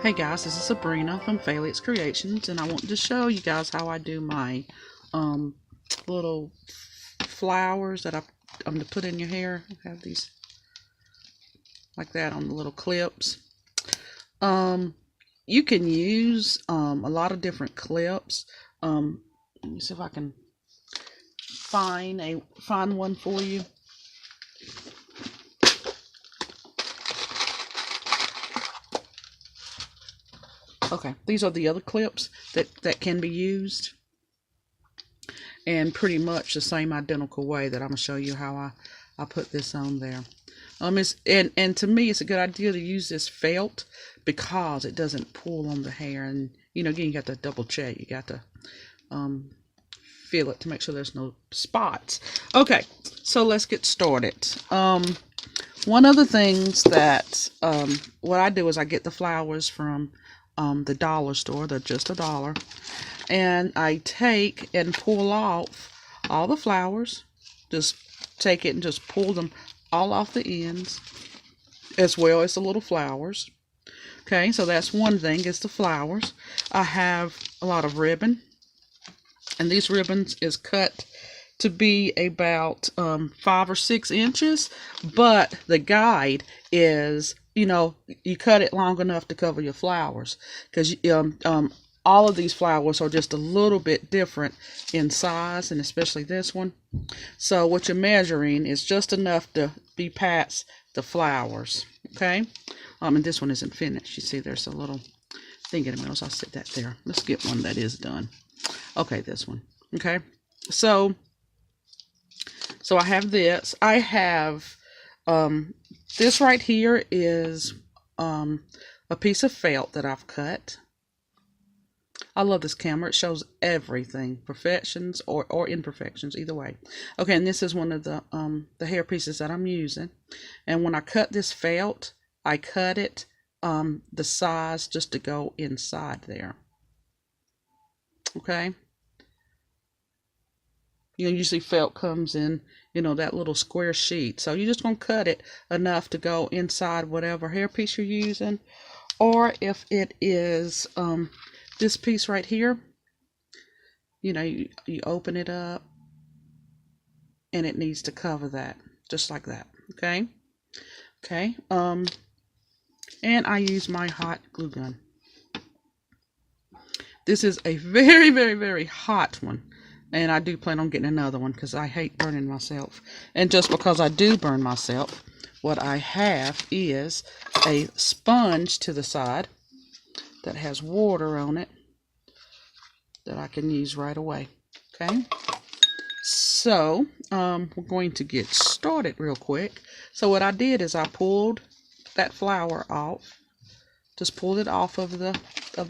Hey guys, this is Sabrina from Phalix Creations, and I wanted to show you guys how I do my um, little flowers that I'm to put in your hair. I have these like that on the little clips. Um, you can use a lot of different clips. Let me see if I can find one for you. Okay, these are the other clips that can be used, and pretty much the same identical way that I'm gonna show you how I put this on there. And to me, it's a good idea to use this felt because it doesn't pull on the hair. And again, you got to double check. You got to feel it to make sure there's no spots. Okay, so let's get started. One of the things that what I do is I get the flowers from the dollar store. They're just $1, and I take and pull off all the flowers. Just take it and just pull them all off the ends, as well as the little flowers. Okay, so that's one thing, is the flowers. I have a lot of ribbon, and these ribbons is cut to be about 5 or 6 inches, but the guide is, you cut it long enough to cover your flowers, because all of these flowers are just a little bit different in size, and especially this one. So what you're measuring is just enough to be past the flowers. Okay, and this one isn't finished. You see there's a little thing in the middle, so I'll set that there. Let's get one that is done. Okay, this one. Okay, so I have this. I have this right here is a piece of felt that I've cut. I love this camera. It shows everything, perfections or imperfections, either way. Okay, and this is one of the hair pieces that I'm using. And when I cut this felt, I cut it the size just to go inside there. Okay. Usually felt comes in, that little square sheet. So you're just going to cut it enough to go inside whatever hair piece you're using. Or if it is this piece right here, you open it up and it needs to cover that, just like that. Okay. And I use my hot glue gun. This is a very, very, very hot one, and I do plan on getting another one because I hate burning myself. And just because I do burn myself, what I have is a sponge to the side that has water on it that I can use right away. Okay, so we're going to get started real quick. So what I did is I pulled that flower off, just pulled it off of the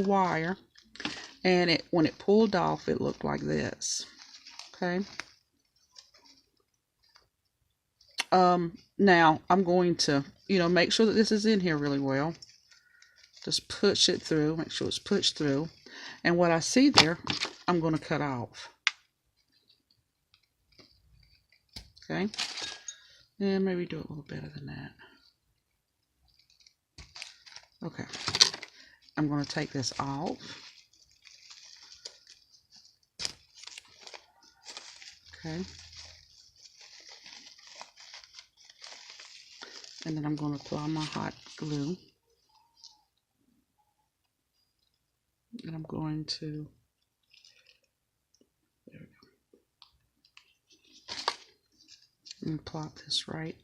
wire, and when it pulled off, it looked like this. Okay, now I'm going to make sure that this is in here really well. Just push it through, make sure it's pushed through. And what I see there, I'm going to cut off. Okay. And maybe do it a little better than that. Okay. I'm going to take this off. Okay. And then I'm going to apply my hot glue. And I'm going to, there we go, and plop this right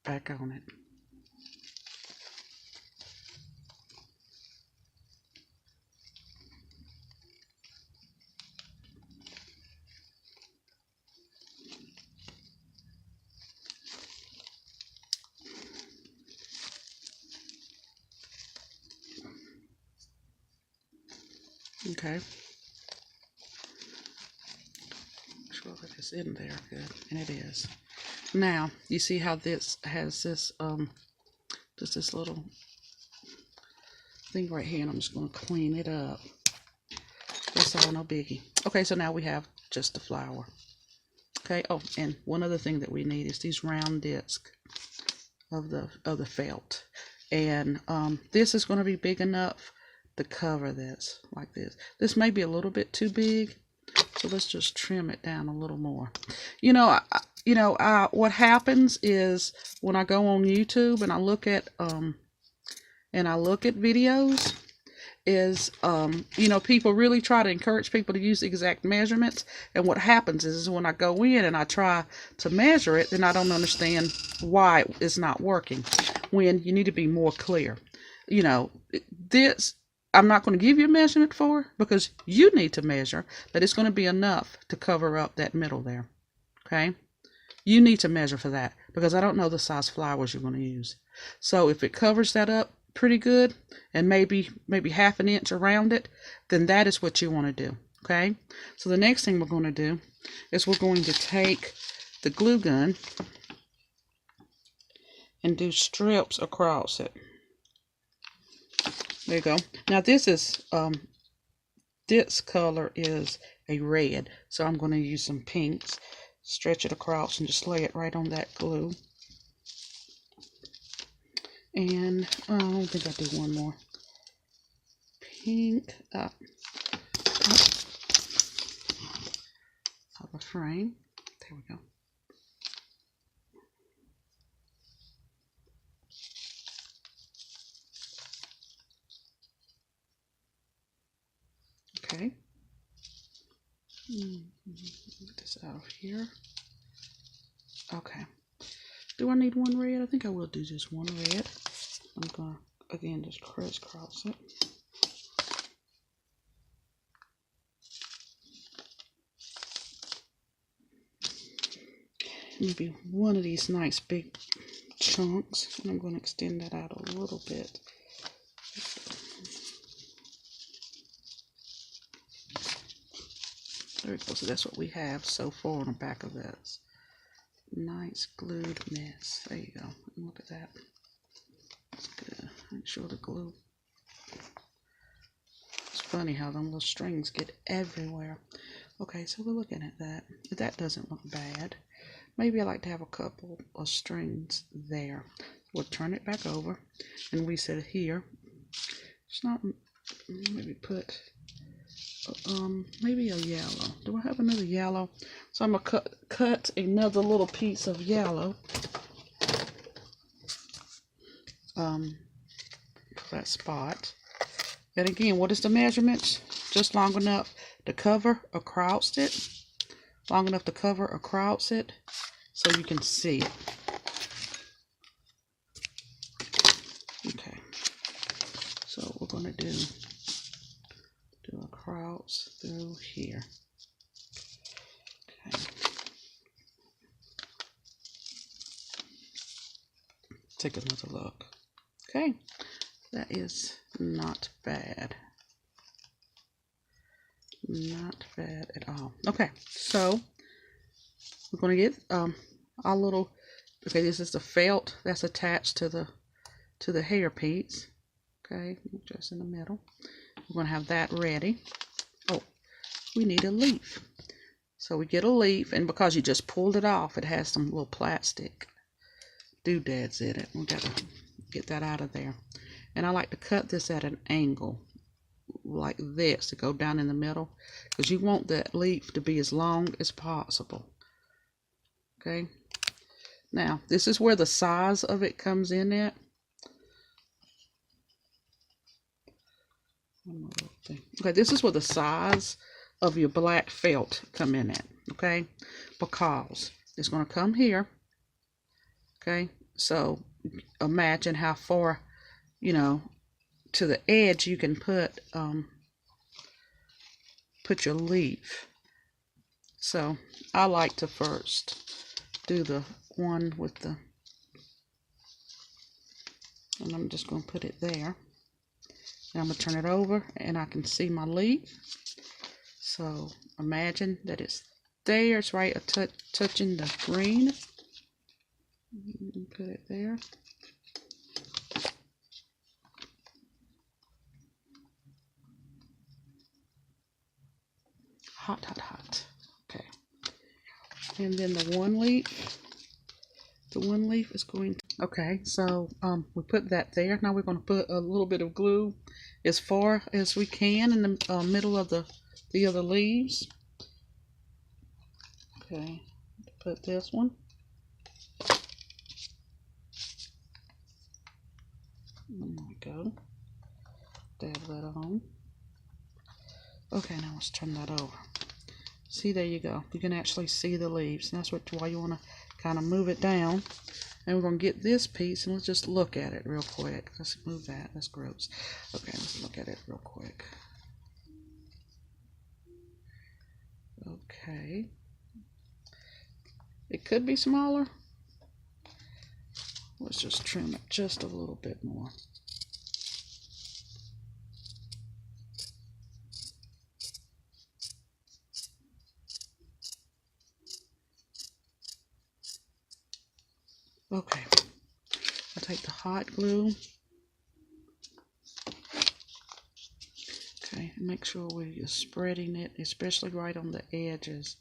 back on it. Okay. Make sure that it's in there good, and it is. Now you see how this has this just this little thing right here, and I'm just going to clean it up. That's all, no biggie. Okay, so now we have just the flower. Okay. Oh, and one other thing that we need is these round discs of the felt. And this is going to be big enough to cover this like this. This may be a little bit too big, so let's just trim it down a little more. What happens is when I go on YouTube and I look at videos, is people really try to encourage people to use exact measurements, and what happens is when I go in and I try to measure it, then I don't understand why it's not working, when you need to be more clear. This I'm not going to give you a measurement for, because you need to measure that it's going to be enough to cover up that middle there. Okay, you need to measure for that, because I don't know the size flowers you're going to use. So if it covers that up pretty good, and maybe half an inch around it, then that is what you want to do. Okay, so the next thing we're going to do is we're going to take the glue gun and do strips across it. There you go. Now this color is a red, so I'm going to use some pinks, stretch it across and just lay it right on that glue. And I think I'll do one more pink up of a frame. There we go. Okay. Get this out of here. Okay. Do I need one red? I think I will do just one red. I'm gonna again just crisscross it. Maybe one of these nice big chunks, and I'm going to extend that out a little bit. There we go. So that's what we have so far on the back of this nice glued mess. There you go. Look at that. That's good. Make sure the glue. It's funny how them little strings get everywhere. Okay, so we're looking at that. That doesn't look bad. Maybe I like to have a couple of strings there. We'll turn it back over, and we said here. It's not. Maybe put. Maybe a yellow. Do I have another yellow? So I'm gonna cut another little piece of yellow. For that spot. And again, what is the measurements? Just long enough to cover across it. Long enough to cover across it, so you can see it. Okay. So what we're gonna do across through here. Okay. Take another look. Okay, that is not bad. Not bad at all. Okay, so we're gonna get our little. Okay, this is the felt that's attached to the hair piece. Okay, just in the middle. We're going to have that ready. Oh, we need a leaf. So we get a leaf, and because you just pulled it off, it has some little plastic doodads in it. We got to get that out of there. And I like to cut this at an angle, like this, to go down in the middle, because you want that leaf to be as long as possible. Okay. Now, this is where the size of it comes in at. Okay, this is where the size of your black felt come in at, okay? Because it's going to come here, okay? So imagine how far, to the edge you can put your leaf. So I like to first do the one with the, and I'm just going to put it there. Now I'm going to turn it over, and I can see my leaf. So imagine that it's there. It's right touching the green. Put it there. Hot, hot, hot. Okay. And then the one leaf is going to Okay, so we put that there. Now we're going to put a little bit of glue as far as we can in the middle of the other leaves. Okay, put this one. There we go. Dab that on. Okay, now let's turn that over. See, there you go. You can actually see the leaves. And that's why you want to kind of move it down. And we're going to get this piece and let's just look at it real quick. Let's move that. That's gross. Okay, let's look at it real quick. Okay. It could be smaller. Let's just trim it just a little bit more. Okay, I'll take the hot glue. Okay, make sure we're spreading it, especially right on the edges.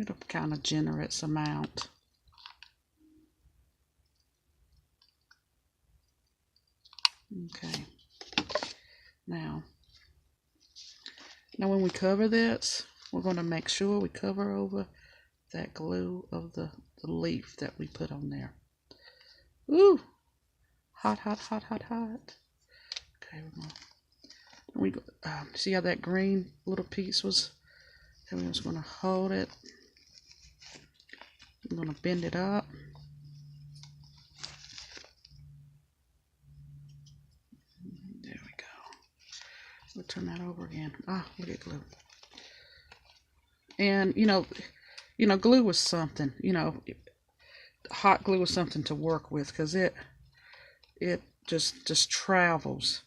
It'll kind of generous amount. Okay, now when we cover this, we're going to make sure we cover over that glue of the leaf that we put on there. Ooh, hot, hot, hot, hot, hot. Okay, we're going to see how that green little piece was. Okay, we're just going to hold it. I'm going to bend it up. There we go. We'll turn that over again. Ah, look at glue. And you know, glue was something. Hot glue was something to work with because it just travels.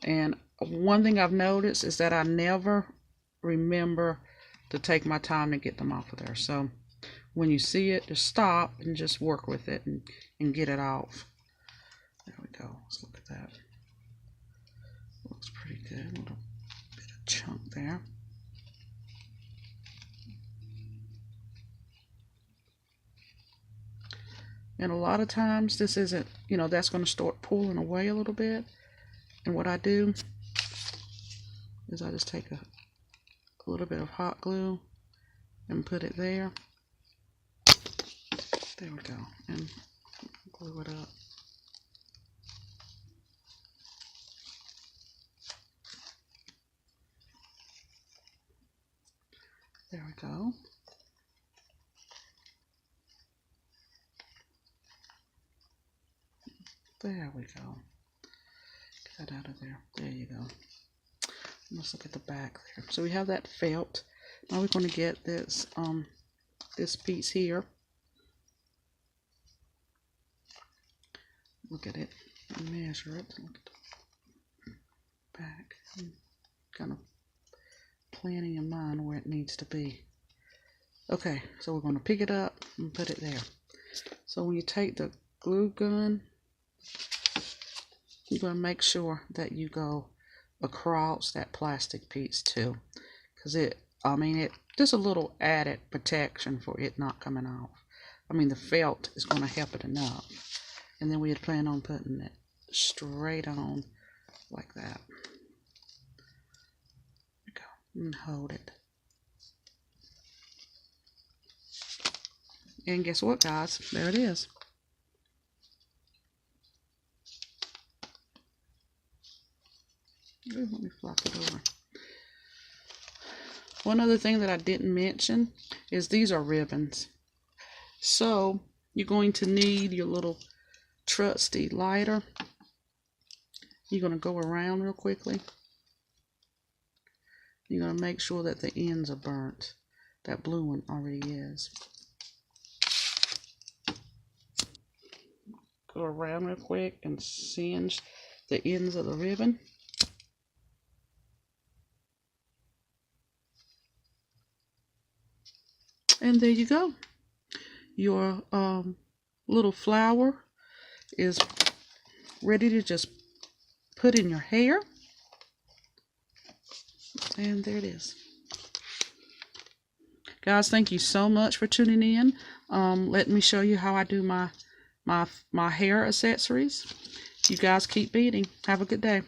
And one thing I've noticed is that I never remember to take my time to get them off of there. So when you see it, just stop and just work with it and get it off. There we go. Let's look at that. Looks pretty good. A little bit of chunk there. And a lot of times this isn't, that's going to start pulling away a little bit. And what I do is I just take a little bit of hot glue and put it there. There we go. And glue it up. There we go. There we go. Get that out of there. There you go. Let's look at the back there. So we have that felt. Now we're going to get this this piece here. Look at it and measure it. Look at the back. I'm kind of planning in mind where it needs to be. Okay, so we're going to pick it up and put it there. So when you take the glue gun, you're going to make sure that you go across that plastic piece too, because it just a little added protection for it not coming off. The felt is going to help it enough. And then we had planned on putting it straight on like that. There we go. And hold it. And guess what, guys? There it is. Ooh, let me flop it over. One other thing that I didn't mention is these are ribbons. So you're going to need your little trusty lighter. You're going to go around real quickly. You're going to make sure that the ends are burnt. That blue one already is. Go around real quick and singe the ends of the ribbon. And there you go. Your little flower is ready to just put in your hair. And there it is. Guys, thank you so much for tuning in. Let me show you how I do my my hair accessories. You guys keep beading. Have a good day.